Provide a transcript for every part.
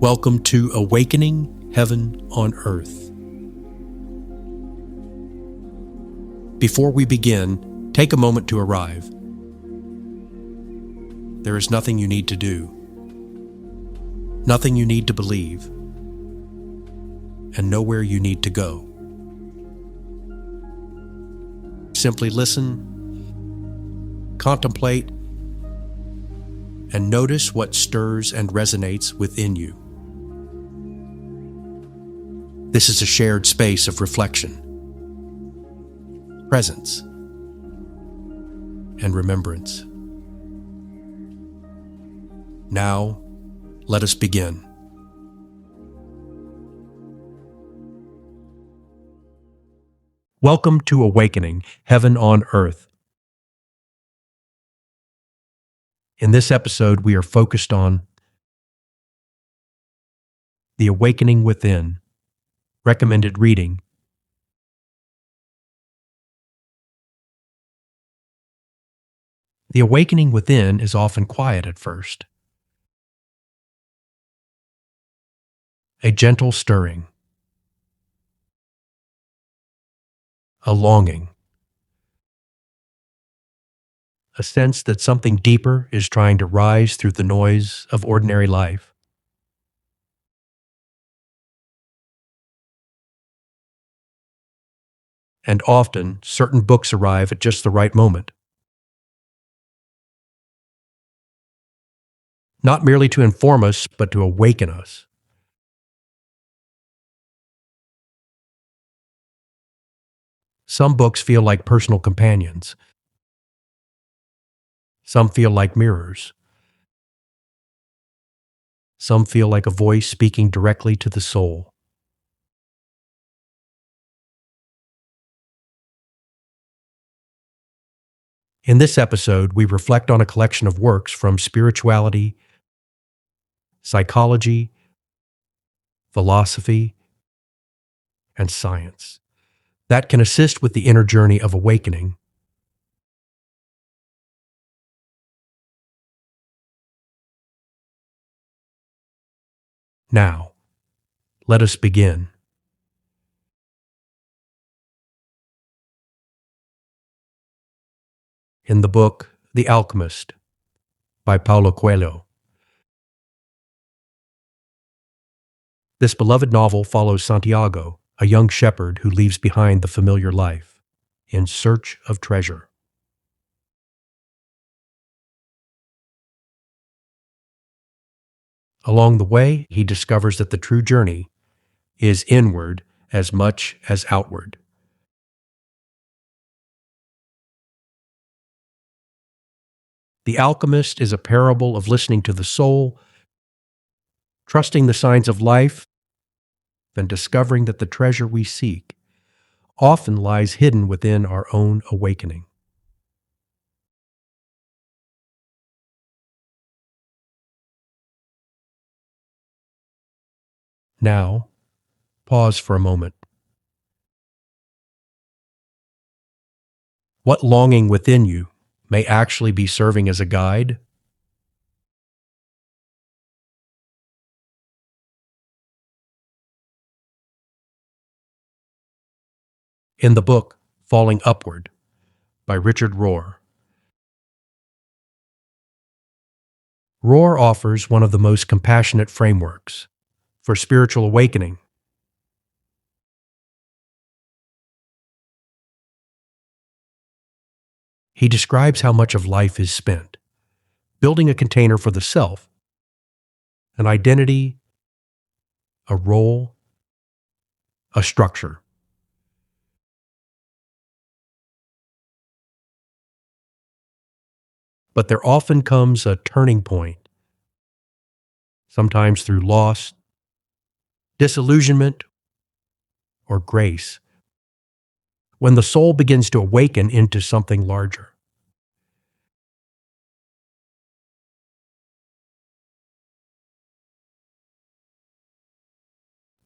Welcome to Awakening Heaven on Earth. Before we begin, take a moment to arrive. There is nothing you need to do, nothing you need to believe, and nowhere you need to go. Simply listen, contemplate, and notice what stirs and resonates within you. This is a shared space of reflection, presence, and remembrance. Now, let us begin. Welcome to Awakening Heaven on Earth. In this episode, we are focused on the awakening within. Recommended reading. The awakening within is often quiet at first. A gentle stirring. A longing. A sense that something deeper is trying to rise through the noise of ordinary life. And often, certain books arrive at just the right moment. Not merely to inform us, but to awaken us. Some books feel like personal companions. Some feel like mirrors. Some feel like a voice speaking directly to the soul. In this episode, we reflect on a collection of works from spirituality, psychology, philosophy, and science that can assist with the inner journey of awakening. Now, let us begin. In the book The Alchemist by Paulo Coelho. This beloved novel follows Santiago, a young shepherd who leaves behind the familiar life, in search of treasure. Along the way, he discovers that the true journey is inward as much as outward. The Alchemist is a parable of listening to the soul, trusting the signs of life, and discovering that the treasure we seek often lies hidden within our own awakening. Now, pause for a moment. What longing within you may actually be serving as a guide? In the book Falling Upward by Richard Rohr. Rohr offers one of the most compassionate frameworks for spiritual awakening. He describes how much of life is spent building a container for the self, an identity, a role, a structure. But there often comes a turning point, sometimes through loss, disillusionment, or grace, when the soul begins to awaken into something larger.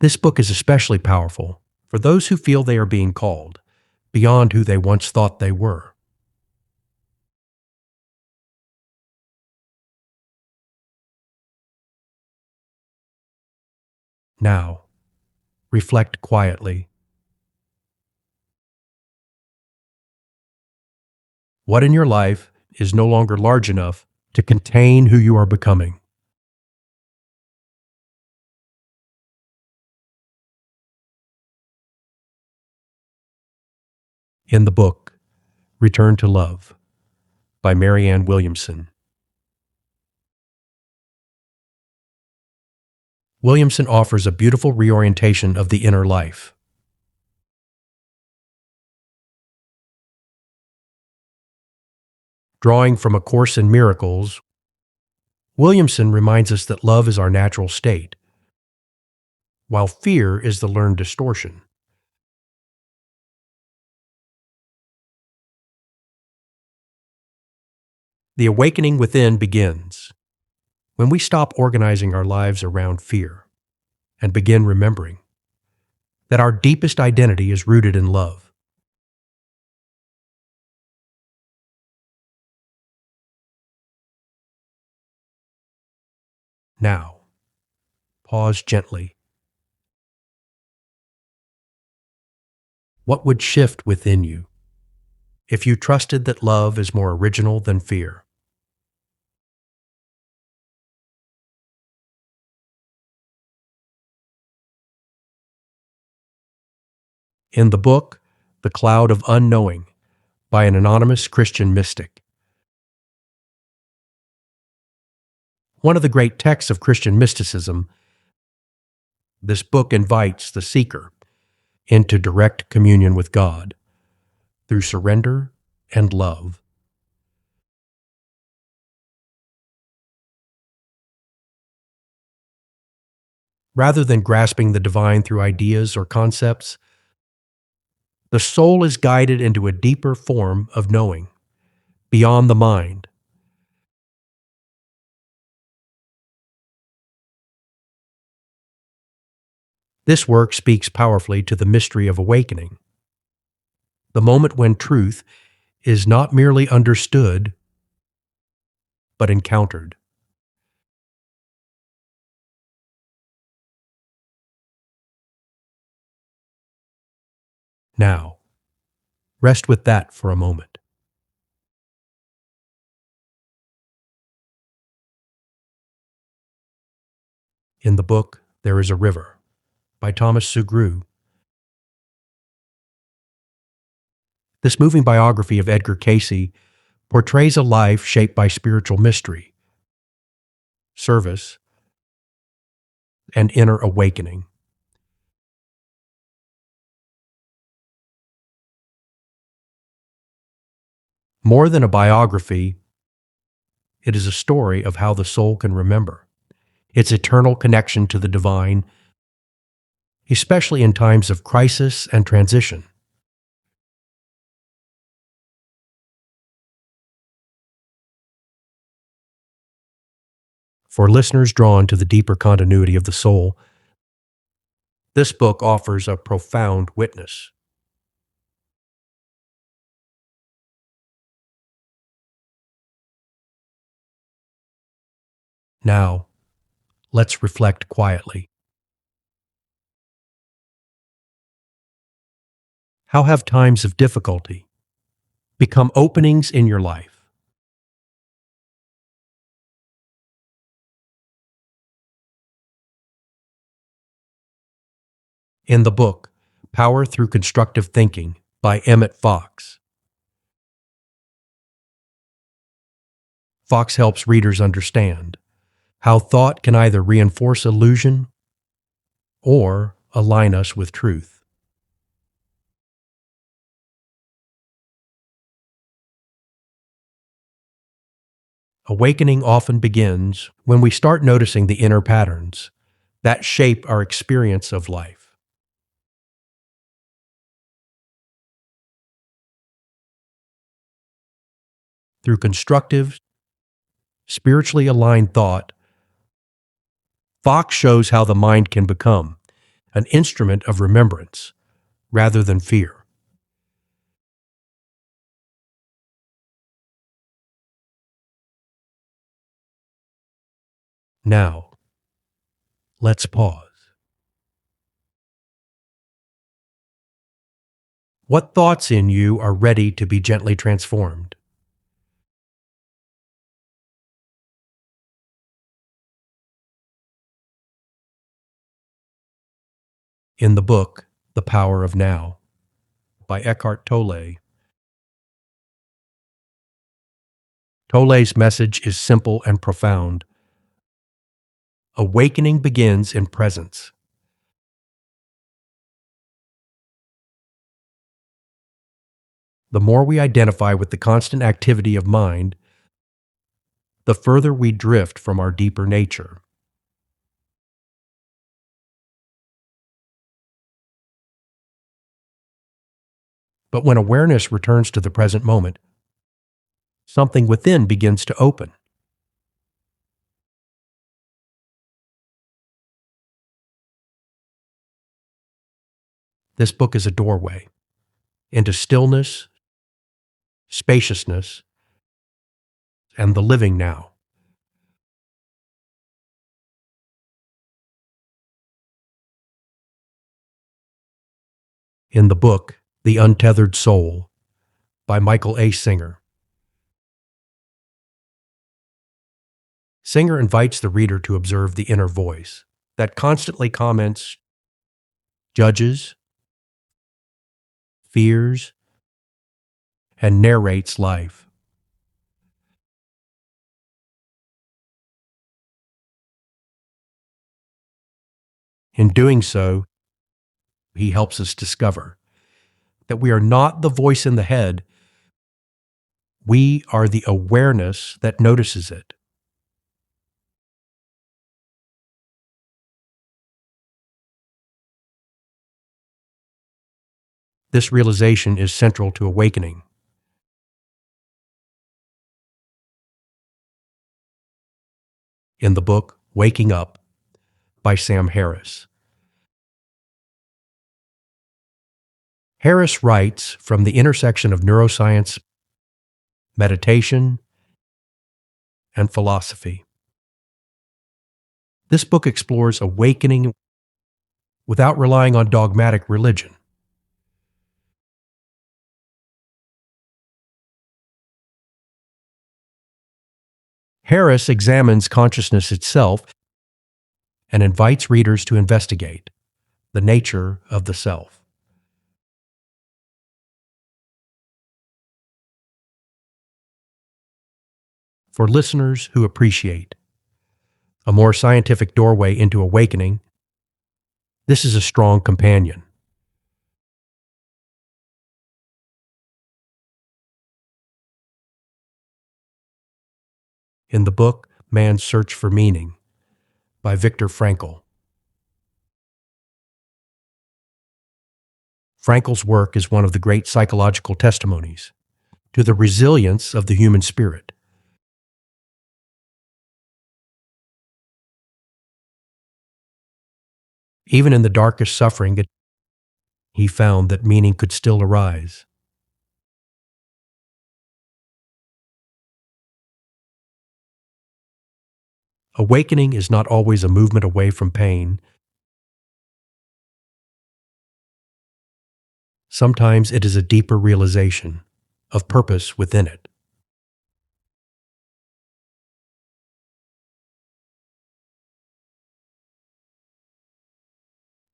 This book is especially powerful for those who feel they are being called beyond who they once thought they were. Now, reflect quietly. What in your life is no longer large enough to contain who you are becoming? In the book, Return to Love by Marianne Williamson. Williamson offers a beautiful reorientation of the inner life. Drawing from A Course in Miracles, Williamson reminds us that love is our natural state, while fear is the learned distortion. The awakening within begins when we stop organizing our lives around fear and begin remembering that our deepest identity is rooted in love. Now, pause gently. What would shift within you if you trusted that love is more original than fear? In the book, The Cloud of Unknowing by an anonymous Christian mystic. One of the great texts of Christian mysticism, this book invites the seeker into direct communion with God through surrender and love. Rather than grasping the divine through ideas or concepts, the soul is guided into a deeper form of knowing, beyond the mind. This work speaks powerfully to the mystery of awakening, the moment when truth is not merely understood, but encountered. Now, rest with that for a moment. In the book, There is a River by Thomas Sugrue. This moving biography of Edgar Cayce portrays a life shaped by spiritual mystery, service, and inner awakening. More than a biography, it is a story of how the soul can remember its eternal connection to the divine, especially in times of crisis and transition. For listeners drawn to the deeper continuity of the soul, this book offers a profound witness. Now, let's reflect quietly. How have times of difficulty become openings in your life? In the book, Power Through Constructive Thinking by Emmett Fox, Fox helps readers understand how thought can either reinforce illusion or align us with truth. Awakening often begins when we start noticing the inner patterns that shape our experience of life. Through constructive, spiritually aligned thought, Fox shows how the mind can become an instrument of remembrance rather than fear. Now, let's pause. What thoughts in you are ready to be gently transformed? In the book, The Power of Now, by Eckhart Tolle. Tolle's message is simple and profound. Awakening begins in presence. The more we identify with the constant activity of mind, the further we drift from our deeper nature. But when awareness returns to the present moment, something within begins to open. This book is a doorway into stillness, spaciousness, and the living now. In the book, The Untethered Soul, by Michael A. Singer. Singer invites the reader to observe the inner voice that constantly comments, judges, fears, and narrates life. In doing so, he helps us discover that we are not the voice in the head, we are the awareness that notices it. This realization is central to awakening. In the book, Waking Up, by Sam Harris. Harris writes from the intersection of neuroscience, meditation, and philosophy. This book explores awakening without relying on dogmatic religion. Harris examines consciousness itself and invites readers to investigate the nature of the self. For listeners who appreciate a more scientific doorway into awakening, this is a strong companion. In the book, Man's Search for Meaning, by Viktor Frankl. Frankl's work is one of the great psychological testimonies to the resilience of the human spirit. Even in the darkest suffering, he found that meaning could still arise. Awakening is not always a movement away from pain. Sometimes it is a deeper realization of purpose within it.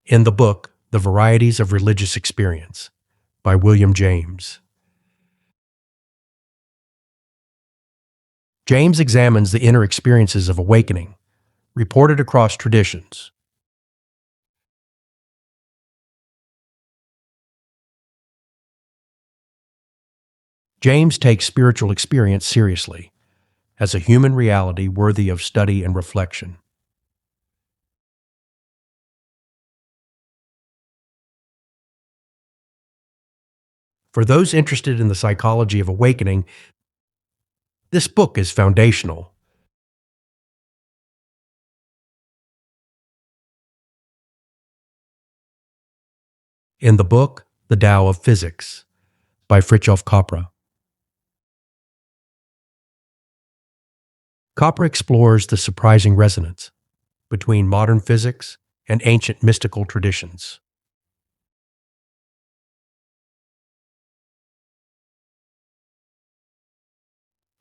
In the book, The Varieties of Religious Experience, by William James. James examines the inner experiences of awakening, reported across traditions. James takes spiritual experience seriously, as a human reality worthy of study and reflection. For those interested in the psychology of awakening, this book is foundational. In the book, The Tao of Physics, by Fritjof Capra. Capra explores the surprising resonance between modern physics and ancient mystical traditions.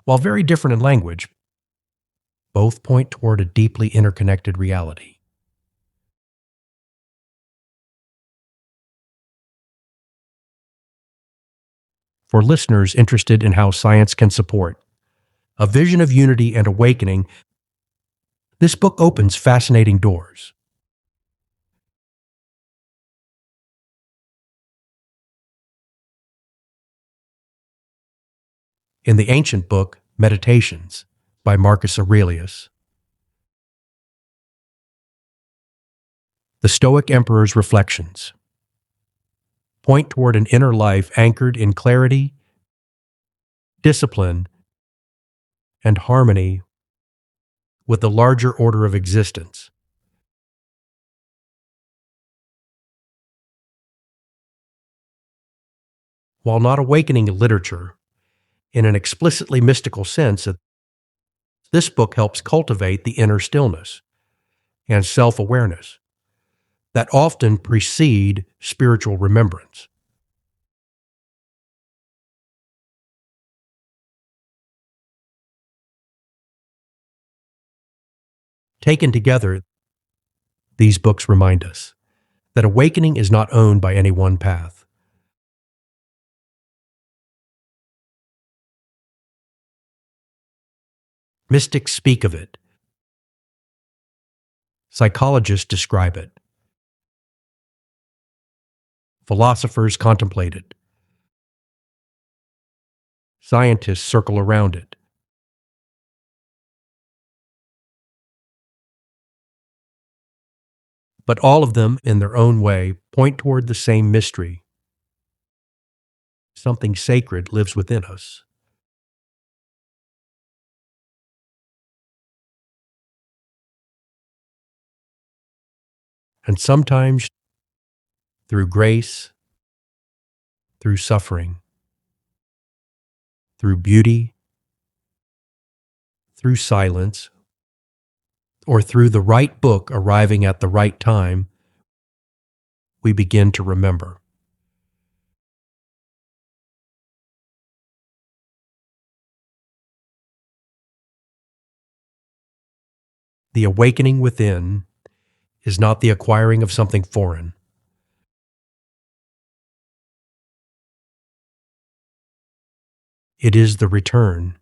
While very different in language, both point toward a deeply interconnected reality. For listeners interested in how science can support a vision of unity and awakening, this book opens fascinating doors. In the ancient book, Meditations, by Marcus Aurelius, the Stoic Emperor's reflections point toward an inner life anchored in clarity, discipline, and harmony with the larger order of existence. While not awakening literature in an explicitly mystical sense, this book helps cultivate the inner stillness and self-awareness that often precede spiritual remembrance. Taken together, these books remind us that awakening is not owned by any one path. Mystics speak of it. Psychologists describe it. Philosophers contemplate it. Scientists circle around it. But all of them, in their own way, point toward the same mystery. Something sacred lives within us. And sometimes, through grace, through suffering, through beauty, through silence, or through the right book arriving at the right time, we begin to remember. The awakening within is not the acquiring of something foreign. It is the return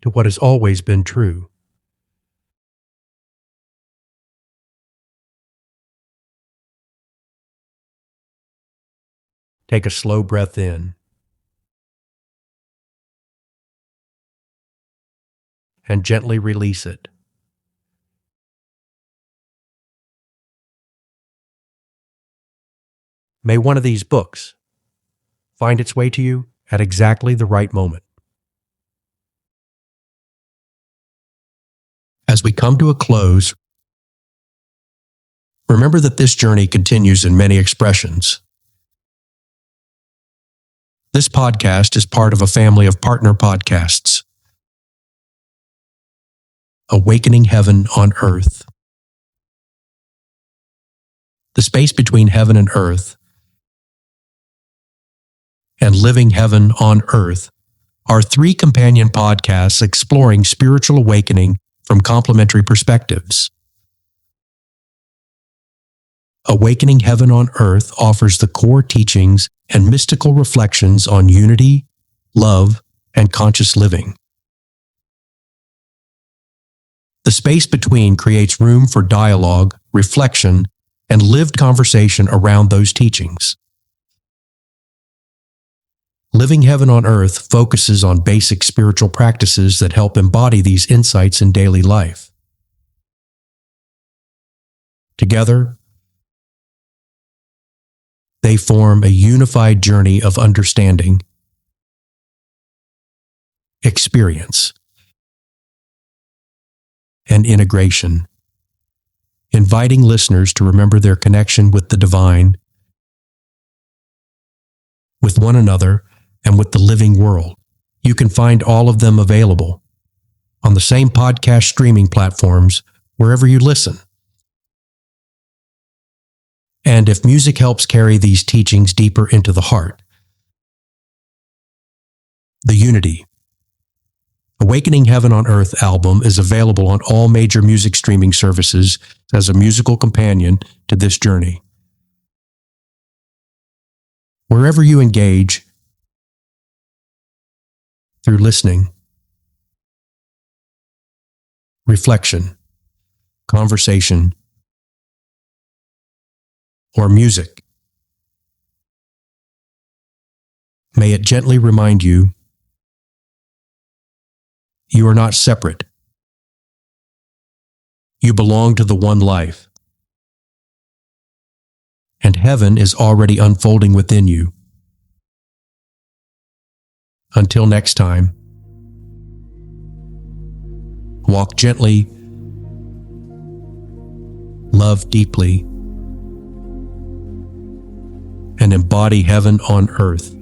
to what has always been true. Take a slow breath in and gently release it. May one of these books find its way to you at exactly the right moment. As we come to a close, remember that this journey continues in many expressions. This podcast is part of a family of partner podcasts. Awakening Heaven on Earth. The space between heaven and earth and Living Heaven on Earth are 3 companion podcasts exploring spiritual awakening from complementary perspectives. Awakening Heaven on Earth offers the core teachings and mystical reflections on unity, love, and conscious living. The space between creates room for dialogue, reflection, and lived conversation around those teachings. Living Heaven on Earth focuses on basic spiritual practices that help embody these insights in daily life. Together, they form a unified journey of understanding, experience, and integration, inviting listeners to remember their connection with the divine, with one another, and with the living world. You can find all of them available on the same podcast streaming platforms wherever you listen. And if music helps carry these teachings deeper into the heart, the unity Awakening Heaven on Earth album is available on all major music streaming services as a musical companion to this journey. Wherever you engage through listening, reflection, conversation, or music, may it gently remind you you are not separate. You belong to the one life, and heaven is already unfolding within you. Until next time, walk gently, love deeply, and embody heaven on earth.